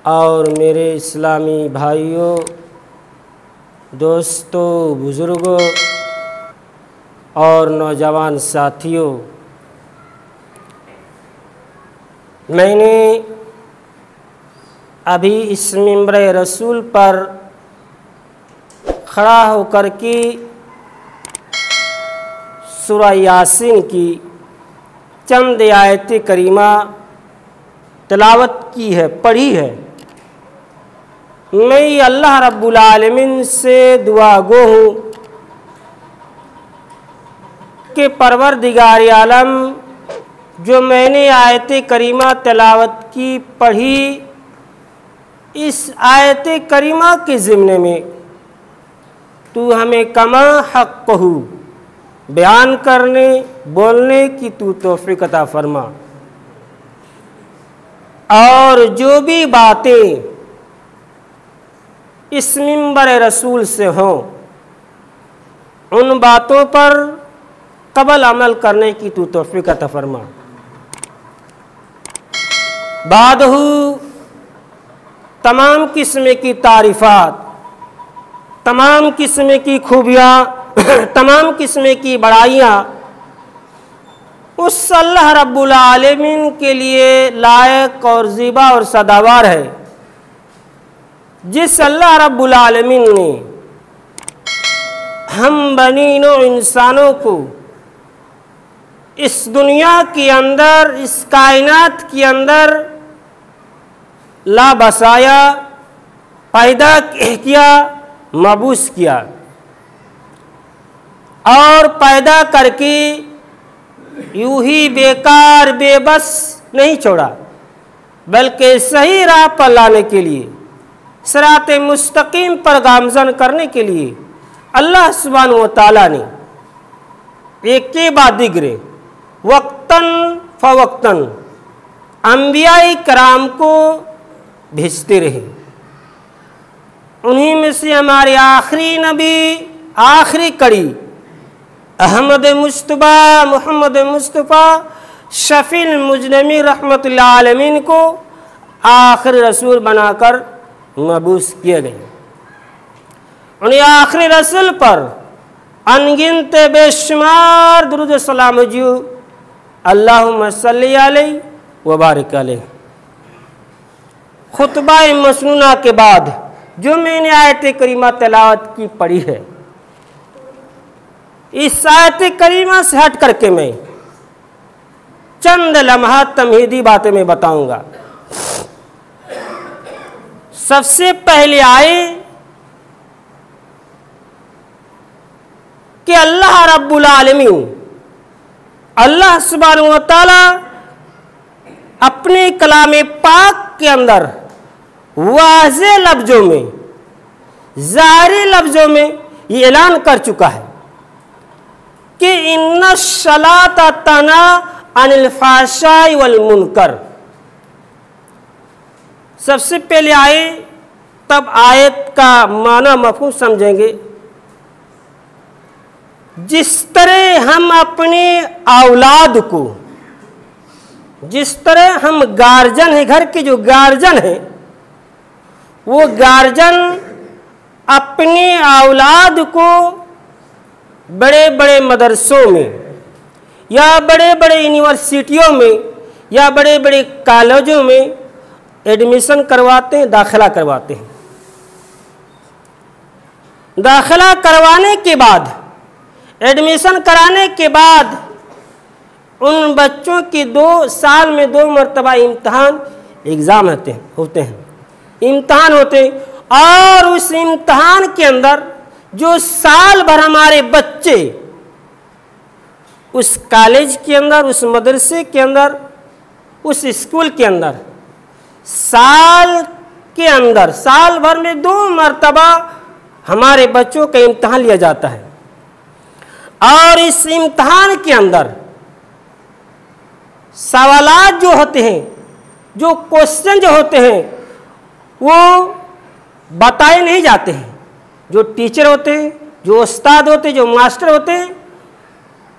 और मेरे इस्लामी भाइयों, दोस्तों, बुज़ुर्गों और नौजवान साथियों, मैंने अभी इस मिंबर रसूल पर खड़ा होकर के सूरह यासीन की चंद आयत करीमा तिलावत की है, पढ़ी है। मैं अल्लाह रब्बुल आलमीन से दुआ गो हूँ कि परवरदिगार आलम, जो मैंने आयत करीमा तिलावत की पढ़ी, इस आयत करीमा के ज़िम्ने में तू हमें कमा हक़ कहू बयान करने बोलने की तू तौफ़ीक़ अता फरमा, और जो भी बातें इस मिंबर रसूल से हों उन बातों पर कबल अमल करने की तू तौफ़ीक़ अता फरमा। बादहू तमाम किस्म की तारीफ़ात, तमाम किस्म की खूबियाँ, तमाम किस्म की बड़ाइयाँ उस अल्लाह रब्बुल आलमीन के लिए लायक और ज़िबा और सदावार है, जिस अल्लाह रब्बुल आलमीन ने हम बनीनो इंसानों को इस दुनिया के अंदर, इस कायनात के अंदर ला बसाया, पैदा किया, मबूस किया और पैदा करके यूं ही बेकार बेबस नहीं छोड़ा, बल्कि सही राह पर लाने के लिए, सिराते मुस्तकीम पर गामज़न करने के लिए अल्लाह सुब्हानहू व तआला ने एक के बाद दिगरे वक्तन फ़वक्तन अंबियाई कराम को भेजते रहे। उन्हीं में से हमारे आखिरी नबी, आखिरी कड़ी अहमद मुस्तफ़ा मोहम्मद मुस्तफ़ा शफ़ील मुजनमी रहमतुल्लाह आलमीन को आखिरी रसूल बनाकर मबूस किए गए। उन्हें आखिरी रसूल पर अनगिनत बेशुमार दुरूद सलाम जो अल्लाहुम्मा सल्ली अलैहि व बारिक अलैहि। खुतबा मसनूना के बाद जो मैंने आयत करीमा तिलावत की पढ़ी है, इस आयत करीमा से हट करके मैं चंद लम्हा तमहीदी बातें मैं बताऊंगा। सबसे पहले आए कि अल्लाह रब्बुल आलमीन, अल्लाह सुब्हानहू व तआला अपने कलाम पाक के अंदर वाज़े लफ्ज़ों में, ज़ाहिरी लफ्ज़ों में ये ऐलान कर चुका है कि इन्ना सलाता तना अनिल फ़ाहशाई वल मुनकर। सबसे पहले आए तब आयत का माना मफ़हूम समझेंगे। जिस तरह हम अपने औलाद को, जिस तरह हम गार्जियन हैं, घर के जो गार्जियन हैं, वो गार्जियन अपने औलाद को बड़े बड़े मदरसों में या बड़े बड़े यूनिवर्सिटियों में या बड़े बड़े कॉलेजों में एडमिशन करवाते हैं, दाखिला करवाते हैं। दाखिला करवाने के बाद, एडमिशन कराने के बाद उन बच्चों की 2 साल में 2 मरतबा इम्तहान, एग्ज़ाम होते हैं, इम्तहान होते हैं। और उस इम्तहान के अंदर जो साल भर हमारे बच्चे उस कॉलेज के अंदर, उस मदरसे के अंदर, उस स्कूल के अंदर साल के अंदर, साल भर में 2 मरतबा हमारे बच्चों का इम्तहान लिया जाता है। और इस इम्तहान के अंदर सवालात जो होते हैं, जो क्वेश्चन जो होते हैं, वो बताए नहीं जाते हैं। जो टीचर होते हैं, जो उस्ताद होते हैं, जो मास्टर होते हैं,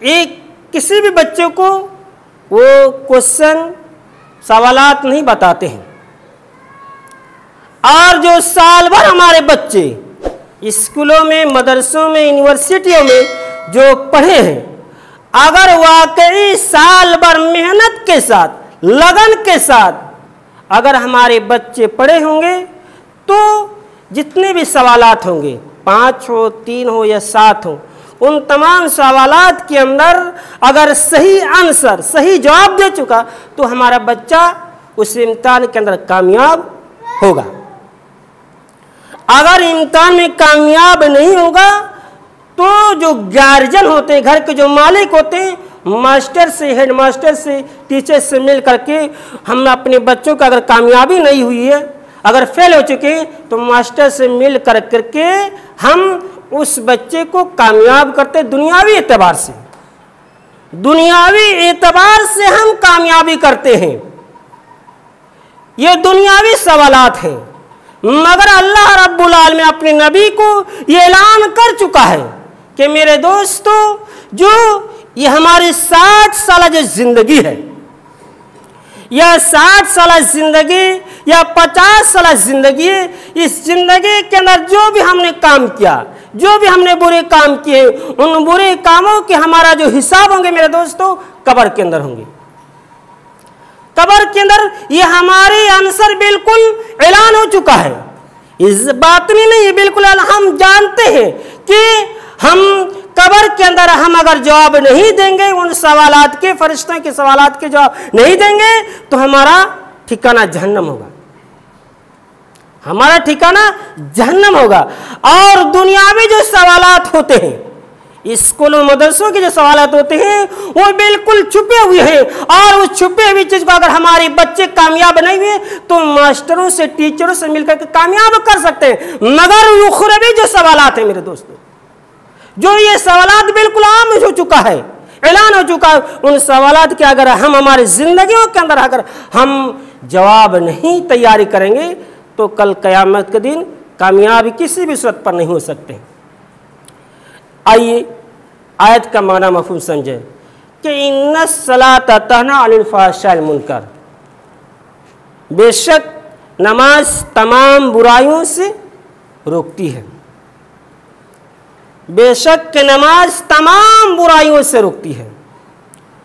एक किसी भी बच्चे को वो क्वेश्चन सवालात नहीं बताते हैं। और जो साल भर हमारे बच्चे स्कूलों में, मदरसों में, यूनिवर्सिटियों में जो पढ़े हैं, अगर वाकई साल भर मेहनत के साथ, लगन के साथ अगर हमारे बच्चे पढ़े होंगे तो जितने भी सवालात होंगे, 5 हो, 3 हो या 7 हो, उन तमाम सवालात के अंदर अगर सही आंसर, सही जवाब दे चुका तो हमारा बच्चा उस इम्तिहान के अंदर कामयाब होगा। अगर इम्तिहान में कामयाब नहीं होगा तो जो गार्जियन होते हैं, घर के जो मालिक होते हैं, मास्टर से, हेड मास्टर से, टीचर से मिल करके हम अपने बच्चों का अगर कामयाबी नहीं हुई है, अगर फेल हो चुके हैं, तो मास्टर से मिल करके हम उस बच्चे को कामयाब करते, दुनियावी एतबार से, दुनियावी एतबार से हम कामयाबी करते हैं। ये दुनियावी सवालात हैं, मगर अल्लाह रब्बुल आलमीन अपने नबी को ये ऐलान कर चुका है कि मेरे दोस्तों, जो ये हमारी 60 साल जो जिंदगी है, यह 60 साल जिंदगी या 50 साल जिंदगी है, इस जिंदगी के अंदर जो भी हमने काम किया, जो भी हमने बुरे काम किए, उन बुरे कामों के हमारा जो हिसाब होंगे मेरे दोस्तों, कब्र के अंदर होंगे। कब्र के अंदर ये हमारे आंसर बिल्कुल ऐलान हो चुका है, इस बात में नहीं है, बिल्कुल हम जानते हैं कि हम कब्र के अंदर हम अगर जवाब नहीं देंगे, उन सवालात के, फरिश्तों के सवालात के जवाब नहीं देंगे, तो हमारा ठिकाना जहन्नम होगा, हमारा ठिकाना जहन्नम होगा। और दुनियावी जो सवालात होते हैं, स्कूलों मदरसों के जो सवालात होते हैं, वो बिल्कुल छुपे हुए हैं, और उस छुपे हुई चीज को अगर हमारे बच्चे कामयाब नहीं हुए तो मास्टरों से, टीचरों से मिलकर के कामयाब कर सकते हैं। मगर उखरवी जो सवालात हैं मेरे दोस्तों, जो ये सवालात बिल्कुल आम हो चुका है, ऐलान हो चुका है, उन सवालात के अगर हम हमारी जिंदगियों के अंदर अगर हम जवाब नहीं तैयारी करेंगे तो कल क़यामत के दिन कामयाबी किसी भी सूरत पर नहीं हो सकते। आइए आयत का माना मफ़हूम समझें कि इन्ना सलाता तन्हा अनिल फ़ाहिशाइल मुनकर, बेशक नमाज तमाम बुराइयों से रोकती है, बेशक के नमाज तमाम बुराइयों से रोकती है।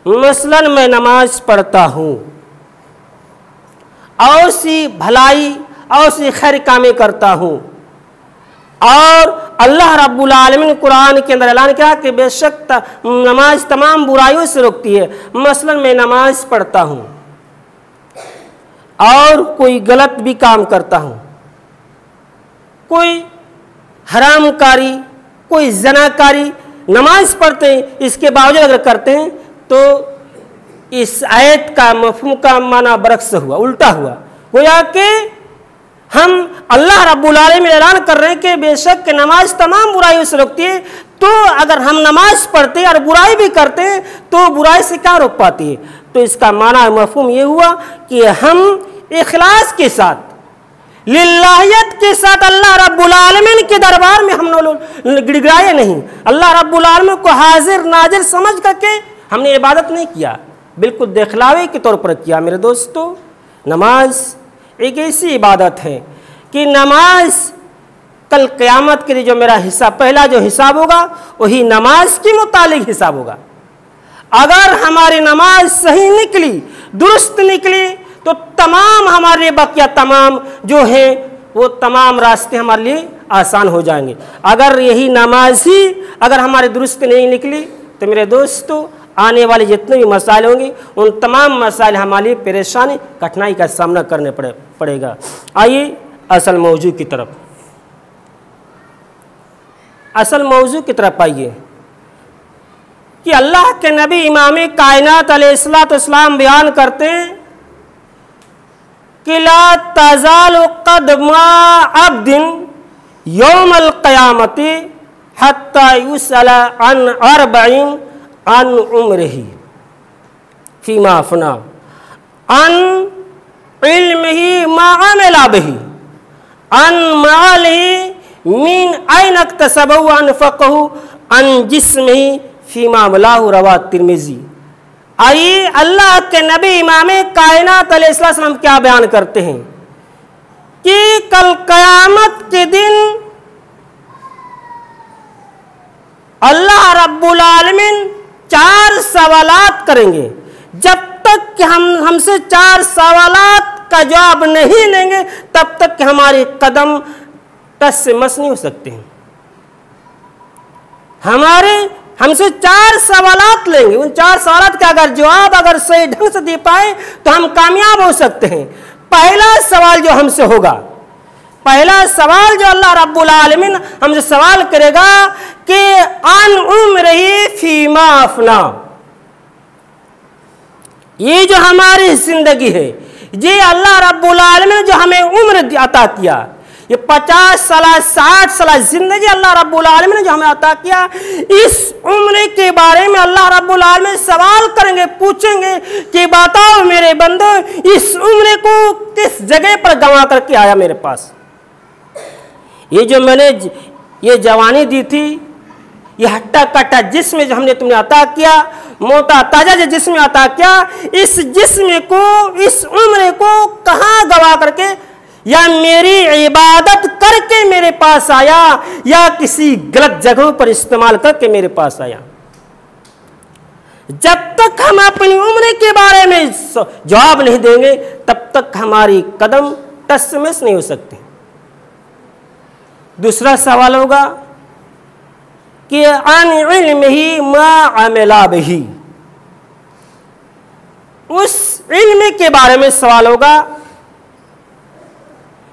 मसलन मैं नमाज पढ़ता हूँ और सी भलाई और सी खैर कामें करता हूँ, और अल्लाह रब्बुल आलमीन कुरान के अंदर ऐलान किया कि बेशक नमाज तमाम बुराइयों से रोकती है। मसलन मैं नमाज पढ़ता हूँ और कोई गलत भी काम करता हूँ, कोई हरामकारी, कोई ज़नाकारी, नमाज पढ़ते हैं, इसके बावजूद अगर करते हैं तो इस आयत का मफ़हूम का माना बरक्स हुआ, उल्टा हुआ। गोया कि हम अल्लाह रब्बुल आलमीन ऐलान कर रहे हैं कि बेशक कि नमाज तमाम बुराइयों से रोकती है, तो अगर हम नमाज पढ़ते हैं और बुराई भी करते हैं तो बुराई से क्या रोक पाती है? तो इसका माना मफ़हूम ये हुआ कि हम इखलास के साथ, लिल्लाहियत के साथ अल्लाह रब्बुल आलमीन के दरबार में हम लोग गिड़गिड़ाए नहीं, अल्लाह रब्बुल आलमीन को हाजिर नाजिर समझ करके हमने इबादत नहीं किया, बिल्कुल दिखलावे के तौर पर किया। मेरे दोस्तों, नमाज एक ऐसी इबादत है कि नमाज कल क़यामत के लिए जो मेरा हिसाब, पहला जो हिसाब होगा वही नमाज के मुतालिक हिसाब होगा। अगर हमारी नमाज सही निकली, दुरुस्त निकली, तो तमाम हमारे बकिया तमाम जो है वो तमाम रास्ते हमारे लिए आसान हो जाएंगे। अगर यही नमाज ही अगर हमारी दुरुस्त नहीं निकली तो मेरे दोस्तों आने वाले जितने भी मसाइल होंगे उन तमाम मसाइल हमारे लिए परेशानी, कठिनाई का सामना करने पड़ेगा। आइए असल मौजू की तरफ, असल मौजू की तरफ आइए कि अल्लाह के नबी इमाम कायनात अलैहिस्सलाम बयान करते हैं कि ला तज़ालु क़दमा अब्दिन यौमल क़यामति हत्ता युसअला अन अर्बईन अन उम्रिही फीमा अफ़ना अन इल्मिही मा अमिला बिही अन मालिही मिन ऐन इक्तसबहु अनफ़क़हु अन जिस्मिही फीमा मलाहु रवा तिर्मिज़ी। आइए अल्लाह के नबी इमाम कायनात अलैहिस्सलाम क्या बयान करते हैं कि कल क़यामत के दिन अल्लाह रब्बुल आलमीन 4 सवालात करेंगे। जब तक कि हम हमसे 4 सवालात का जवाब नहीं लेंगे तब तक कि हमारे कदम टस से मस नहीं हो सकते हैं। हमसे 4 सवालात लेंगे, उन 4 सवालात का अगर जवाब अगर सही ढंग से दे पाए तो हम कामयाब हो सकते हैं। पहला सवाल जो हमसे होगा, पहला सवाल जो अल्लाह रब्बुल आलमीन हमसे सवाल करेगा कि अन उम्रिही फीमा अफना, ये जो हमारी जिंदगी है, ये अल्लाह रब्बुल आलमीन जो हमें उम्र अता किया, ये 50 साल 60 साल जिंदगी अल्लाह रब्बुल आलमीन ने जो हमें अता किया, इस उम्र के बारे में अल्लाह रब्बुल आलमीन सवाल करेंगे, पूछेंगे कि बताओ मेरे बंदो, इस उम्र को किस जगह पर गंवा करके आया मेरे पास। ये जो मैंने ये जवानी दी थी, ये हट्टा कट्टा जिस्म जो हमने तुमने अता किया, मोटा ताजा जो जिस्म अता किया, इस जिस्म को, इस उम्र को कहाँ गवा करके, या मेरी इबादत करके मेरे पास आया या किसी गलत जगहों पर इस्तेमाल करके मेरे पास आया। जब तक हम अपनी उम्र के बारे में जवाब नहीं देंगे तब तक हमारी कदम टस मिस नहीं हो सकते। दूसरा सवाल होगा कि अन इल्मिही मा अमिला बिही, उस इल्म के बारे में सवाल होगा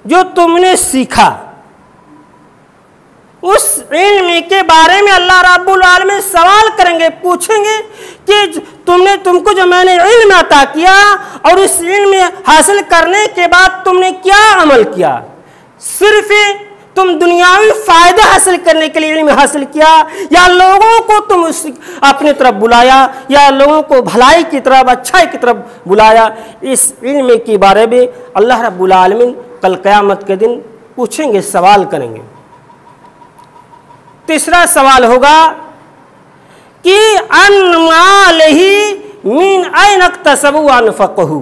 जो तुमने सीखा, उस इल्म के बारे में अल्लाह रब्बुल आलमीन सवाल करेंगे, पूछेंगे कि तुमको जो मैंने इल्म अता किया और उस इल्म हासिल करने के बाद तुमने क्या अमल किया। सिर्फ तुम दुनियावी फायदा हासिल करने के लिए इल्म हासिल किया या लोगों को तुम अपनी तरफ बुलाया या लोगों को भलाई की तरफ, अच्छाई की तरफ बुलाया। इस इल्म के बारे में अल्लाह रब्बुल आलमीन कल क़यामत के दिन पूछेंगे, सवाल करेंगे। तीसरा सवाल होगा कि अन मालिही मिन ऐन इक्तसबू व अनफ़क़हू,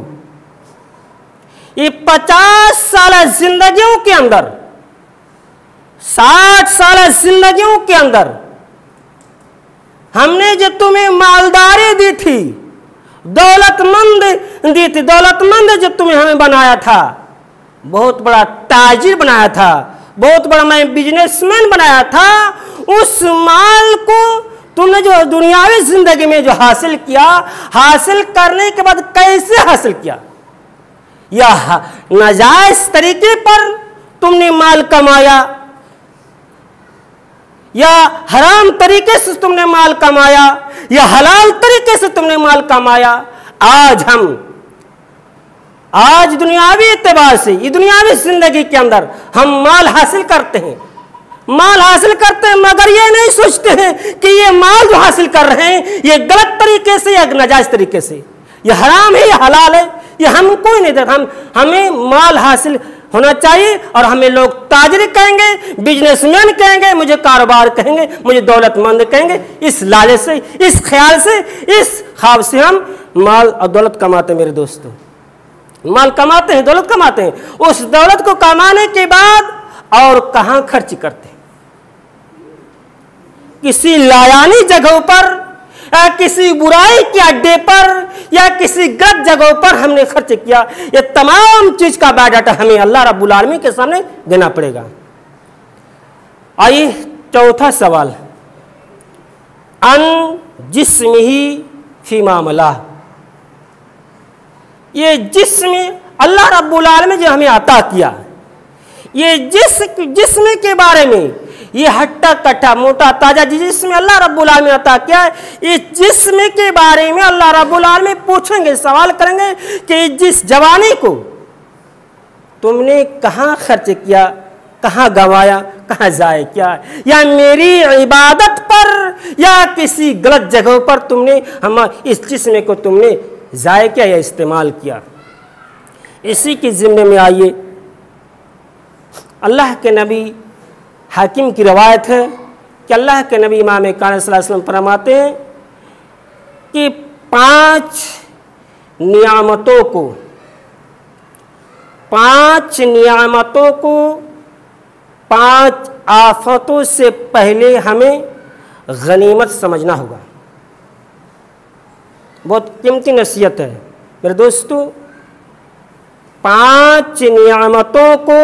ये 50 साल जिंदगियों के अंदर, 60 साल जिंदगियों के अंदर हमने जो तुम्हें मालदारी दी थी, दौलतमंद दी थी, दौलतमंद जो तुम्हें हमें बनाया था, बहुत बड़ा ताजिर बनाया था, बहुत बड़ा मैं बिजनेसमैन बनाया था, उस माल को तुमने जो दुनियावी जिंदगी में जो हासिल किया, हासिल करने के बाद कैसे हासिल किया? या नाजायज तरीके पर तुमने माल कमाया या हराम तरीके से तुमने माल कमाया या हलाल तरीके से तुमने माल कमाया? आज दुनियावी एतबार से, ये दुनियावी जिंदगी के अंदर हम माल हासिल करते हैं, मगर ये नहीं सोचते हैं कि ये माल जो हासिल कर रहे हैं ये गलत तरीके से या नाजायज तरीके से, ये हराम है या हलाल है, ये हम कोई नहीं देखता। हमें माल हासिल होना चाहिए और हमें लोग ताजिर कहेंगे, बिजनेसमैन कहेंगे, मुझे कारोबार कहेंगे, मुझे दौलतमंद कहेंगे। इस लालच से, इस ख्याल से, इस ख्वाब से हम माल और दौलत कमाते हैं। मेरे दोस्तों, माल कमाते हैं, दौलत कमाते हैं, उस दौलत को कमाने के बाद और कहाँ खर्च करते हैं? किसी लायानी जगहों पर या किसी बुराई के अड्डे पर या किसी गलत जगहों पर हमने खर्च किया। ये तमाम चीज का बायोडाटा हमें अल्लाह रब्बुल आलमीन के सामने देना पड़ेगा। आइए चौथा सवाल, अन जिस्मिही फीमा अमला, ये जिस्म अल्लाह रब्बुल आलमीन जो हमें अता किया, ये जिस्म के बारे में, ये हट्टा कट्टा मोटा ताजा जिस्म अल्लाह रब्बुल आलमीन अता किया है, इस जिस्म के बारे में अल्लाह रब्बुल आलमीन पूछेंगे, सवाल करेंगे कि जिस जवानी को तुमने कहाँ खर्च किया, कहाँ गंवाया, कहाँ जाया किया, या मेरी इबादत पर या किसी गलत जगहों पर तुमने हम इस जिस्म को तुमने जाया किया या इस्तेमाल किया। इसी के ज़िम्मे में आइए, अल्लाह के नबी हाकिम की रवायत है कि अल्लाह के नबी इमाम कान सल्लल्लाहु अलैहि वसल्लम फरमाते हैं कि 5 नियामतों को 5 नियामतों को 5 आफतों से पहले हमें गनीमत समझना होगा। बहुत कीमती नसीहत है मेरे दोस्तों। 5 नियामतों को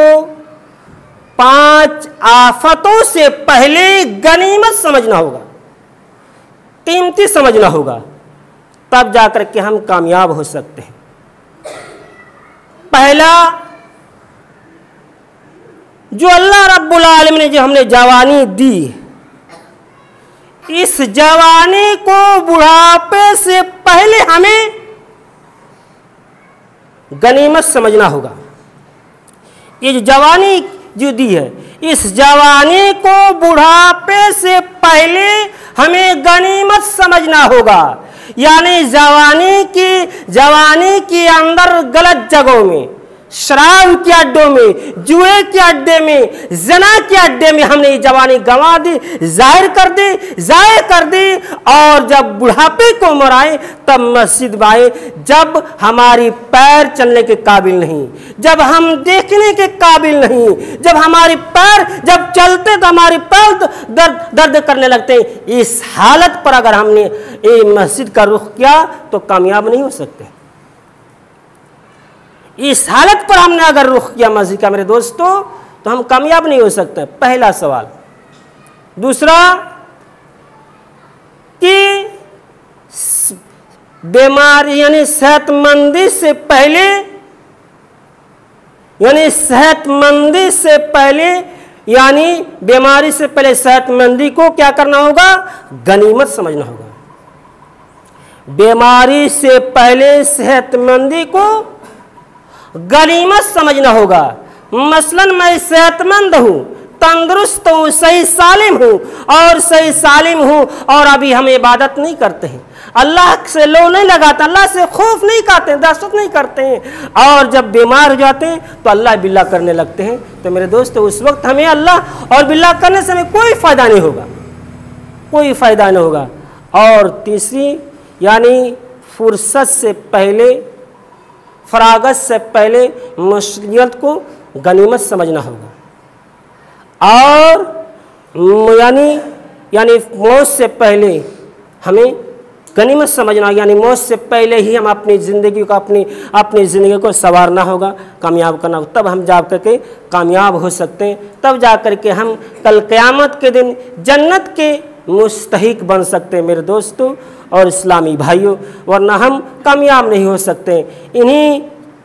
5 आफतों से पहले गनीमत समझना होगा, कीमती समझना होगा, तब जाकर के हम कामयाब हो सकते हैं। पहला, जो अल्लाह रब्बुल आलमीन ने जो हमने जवानी दी, इस जवानी को बुढ़ापे से पहले हमें गनीमत समझना होगा। ये जो जवानी जो दी है, इस जवानी को बुढ़ापे से पहले हमें गनीमत समझना होगा। यानी जवानी के अंदर गलत जगहों में, शराब के अड्डों में, जुए के अड्डे में, जना के अड्डे में हमने ये जवानी गंवा दी, जाहिर कर दी। और जब बुढ़ापे को उम्र आए तब मस्जिद में आए, जब हमारी पैर चलने के काबिल नहीं, जब हम देखने के काबिल नहीं, जब हमारे पैर जब चलते तो हमारे पैर दर्द करने लगते हैं। इस हालत पर अगर हमने ये मस्जिद का रुख किया तो कामयाब नहीं हो सकते। इस हालत पर हमने अगर रुख किया मस्जिद का मेरे दोस्तों, तो हम कामयाब नहीं हो सकते। पहला सवाल। दूसरा कि बीमारी यानी सेहतमंदी से पहले, यानी बीमारी से पहले सेहतमंदी को क्या करना होगा? गनीमत समझना होगा। बीमारी से पहले सेहतमंदी को गनीमत समझना होगा। मसलन मैं सेहतमंद हूँ, तंदुरुस्त हूँ, सही सालिम हूँ और अभी हम इबादत नहीं करते हैं, अल्लाह से लो नहीं लगाते, अल्लाह से खौफ नहीं करते हैं, दहशत नहीं करते हैं, और जब बीमार हो जाते हैं तो अल्लाह बिल्ला करने लगते हैं, तो मेरे दोस्त उस वक्त हमें अल्लाह और बिल्ला करने से हमें कोई फ़ायदा नहीं होगा, कोई फ़ायदा नहीं होगा। और तीसरी, यानी फुर्सत से पहले, फरागत से पहले मुश्किल को गनीमत समझना होगा। और यानी मौत से पहले हमें गनीमत समझना, यानी मौत से पहले ही हम अपनी ज़िंदगी को संवारना होगा, कामयाब करना होगा, तब हम जा करके कामयाब हो सकते हैं, तब जा करके हम कल क़यामत के दिन जन्नत के मुस्तहिक बन सकते हैं मेरे दोस्तों और इस्लामी भाइयों, वरना हम कामयाब नहीं हो सकते। इन्हीं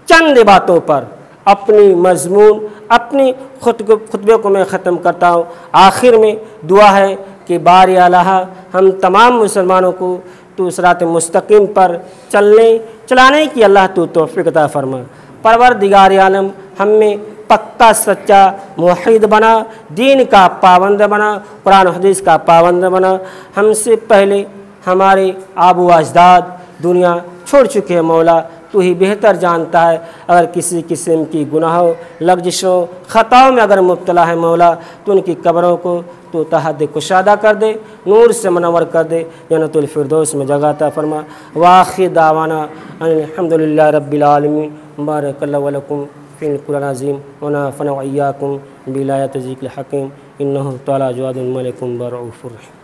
चंद बातों पर अपनी मजमून, अपनी खुतबे को मैं ख़त्म करता हूँ। आखिर में दुआ है कि बारी अल्लाह हम तमाम मुसलमानों को तू सिरात मुस्तकीम पर चलाने की अल्लाह तू तौफीक अता फरमा। परवरदिगार आलम हमें पक्का सच्चा मुवहिद बना, दीन का पाबंद बना, कुरान हदीस का पाबंद बना। हमसे पहले हमारे आबू अजदाद दुनिया छोड़ चुके हैं मौला, तू ही बेहतर जानता है। अगर किसी किस्म की गुनाहों, लग़ज़िशों, ख़ताओं में अगर मुब्तला है मौला, तो उनकी कब्रों को तो तहद कुशादा कर दे, नूर से मनवर कर दे, जन्नतुल फिरदौस में जगह अता फरमा। वाखिर दावाना अल्हम्दुलिल्लाहि रब्बिल आलमीन। बारकल्लाहु व लकुम फ़िल कुरान अज़ीम व नफ़अनी व इय्याकुम बिल आयाति ज़िक्रिल हकीम। इन्नहु तआला जवादुल मलिकुम बरऊफ़ुर रहीम।